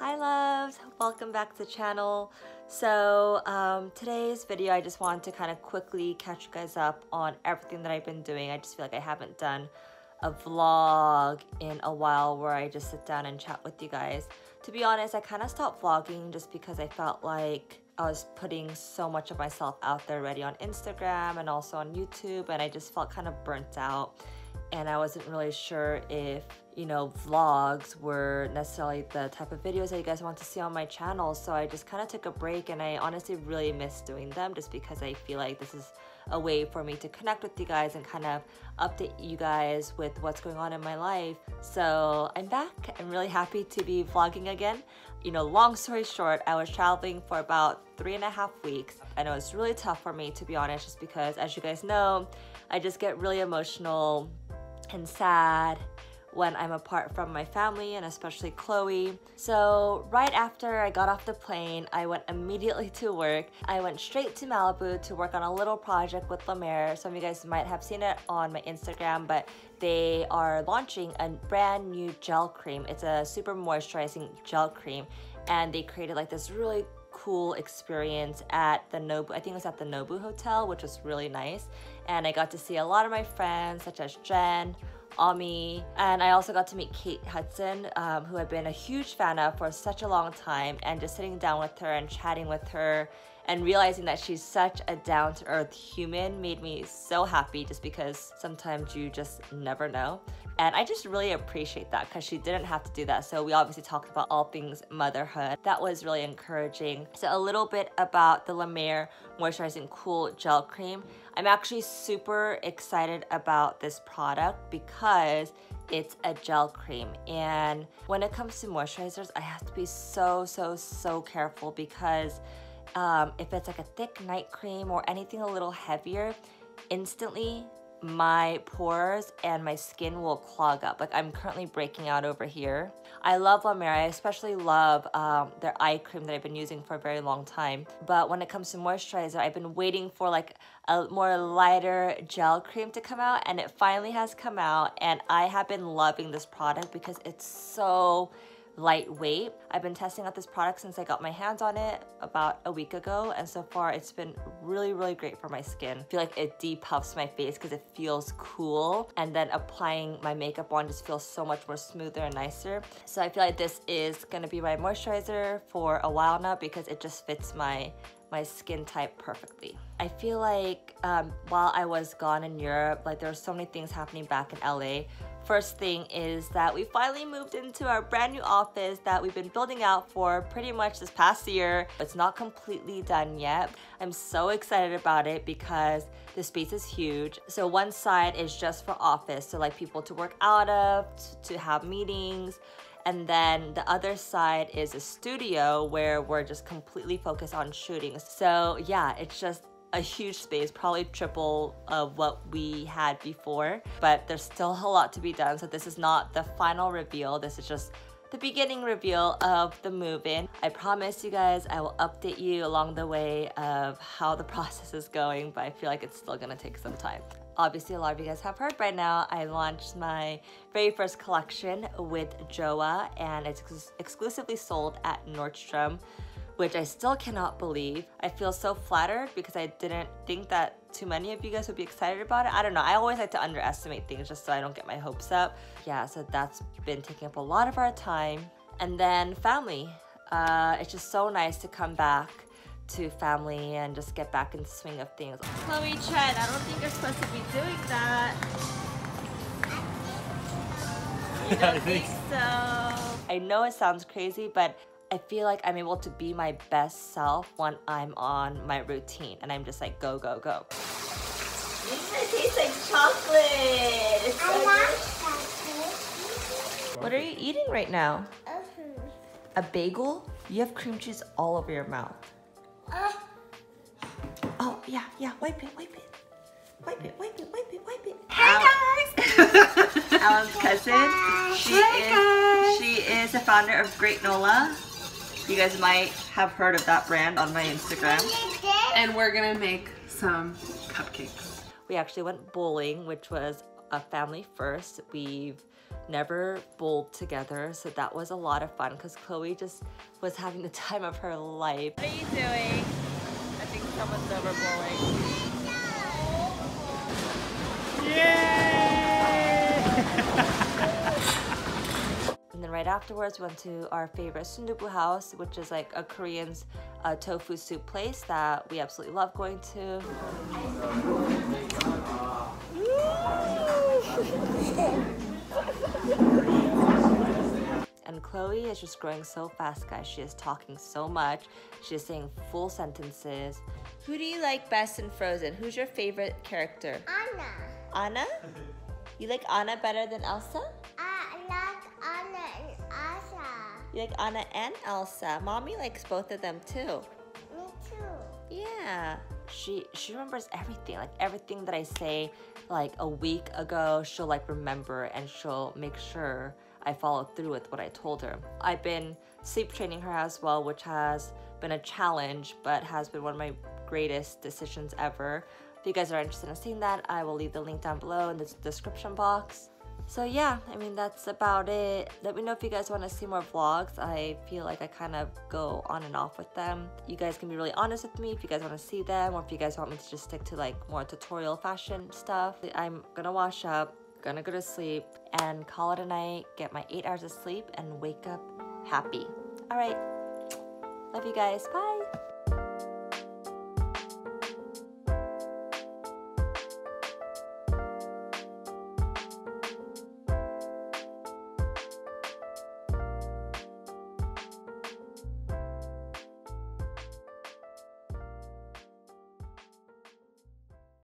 Hi loves, welcome back to the channel. So today's video, I just want to kind of quickly catch you guys up on everything that I've been doing. I just feel like I haven't done a vlog in a while where I just sit down and chat with you guys. To be honest, I kind of stopped vlogging just because I felt like I was putting so much of myself out there already on Instagram and also on YouTube, and I just felt kind of burnt out. And I wasn't really sure if, you know, vlogs were necessarily the type of videos that you guys want to see on my channel. So I just kind of took a break, and I honestly really miss doing them just because I feel like this is a way for me to connect with you guys and kind of update you guys with what's going on in my life. So I'm back. I'm really happy to be vlogging again. You know, long story short, I was traveling for about 3.5 weeks. I know it's really tough for me, to be honest, just because, as you guys know, I just get really emotional and sad when I'm apart from my family, and especially Chloe. So right after I got off the plane, I went immediately to work. I went straight to Malibu to work on a little project with La Mer. Some of you guys might have seen it on my Instagram, but they are launching a brand new gel cream. It's a super moisturizing gel cream, and they created like this really cool experience at the Nobu. I think it was at the Nobu Hotel, which was really nice. And I got to see a lot of my friends, such as Jen, Ami, and I also got to meet Kate Hudson, who I've been a huge fan of for such a long time. And just sitting down with her and chatting with her and realizing that she's such a down-to-earth human made me so happy, just because sometimes you just never know. And I just really appreciate that because she didn't have to do that. So we obviously talked about all things motherhood. That was really encouraging. So a little bit about the La Mer Moisturizing Cool Gel Cream. I'm actually super excited about this product because it's a gel cream. And when it comes to moisturizers, I have to be so careful because if it's like a thick night cream or anything a little heavier, instantly my pores and my skin will clog up. Like, I'm currently breaking out over here. I love La Mer. I especially love their eye cream that I've been using for a very long time. But when it comes to moisturizer, I've been waiting for like a more lighter gel cream to come out, and it finally has come out, and I have been loving this product because it's so lightweight. I've been testing out this product since I got my hands on it about a week ago, and so far it's been really great for my skin. I feel like it depuffs my face because it feels cool, and then applying my makeup on just feels so much more smoother and nicer. So I feel like this is gonna be my moisturizer for a while now because it just fits my skin type perfectly. I feel like while I was gone in Europe, like there were so many things happening back in LA. First thing is that we finally moved into our brand new office that we've been building out for pretty much this past year. It's not completely done yet. I'm so excited about it because the space is huge. So one side is just for office, so like people to work out of, to have meetings. And then the other side is a studio where we're just completely focused on shooting. So yeah, it's just a huge space, probably triple of what we had before, but there's still a lot to be done. So this is not the final reveal. This is just the beginning reveal of the move-in. I promise you guys I will update you along the way of how the process is going, but I feel like it's still gonna take some time. Obviously, a lot of you guys have heard by now, I launched my very first collection with Joa, and it's exclusively sold at Nordstrom, which I still cannot believe. I feel so flattered because I didn't think that too many of you guys would be excited about it. I don't know, I always like to underestimate things just so I don't get my hopes up. Yeah, so that's been taking up a lot of our time. And then family. It's just so nice to come back to family and just get back in the swing of things. Chloe Chen, I don't think you're supposed to be doing that. You don't think so? I know it sounds crazy, but I feel like I'm able to be my best self when I'm on my routine and I'm just like go. It tastes like chocolate. It's so good. What are you eating right now? A bagel? You have cream cheese all over your mouth. Oh, yeah, wipe it. Hey guys! Alan's cousin. She is the founder of Great Nola. You guys might have heard of that brand on my Instagram. And we're gonna make some cupcakes. We actually went bowling, which was a family first. We've never bowled together, so that was a lot of fun because Chloe just was having the time of her life. What are you doing? I think someone's over bowling. Yay! And then right afterwards, we went to our favorite sundubu house, which is like a Korean tofu soup place that we absolutely love going to. And Chloe is just growing so fast, guys. She is talking so much. She is saying full sentences. Who do you like best in Frozen? Who's your favorite character? Anna. Anna? You like Anna better than Elsa? I like Anna and Elsa. You like Anna and Elsa. Mommy likes both of them too. Me too. Yeah. She remembers everything. Like everything that I say like a week ago, she'll like remember and she'll make sure I follow through with what I told her. I've been sleep training her as well, which has been a challenge, but has been one of my greatest decisions ever. If you guys are interested in seeing that, I will leave the link down below in the description box. So yeah, I mean, that's about it. Let me know if you guys want to see more vlogs. I feel like I kind of go on and off with them. You guys can be really honest with me if you guys want to see them, or if you guys want me to just stick to like more tutorial fashion stuff. I'm gonna wash up, gonna go to sleep, and call it a night, get my 8 hours of sleep, and wake up happy. All right, love you guys, bye.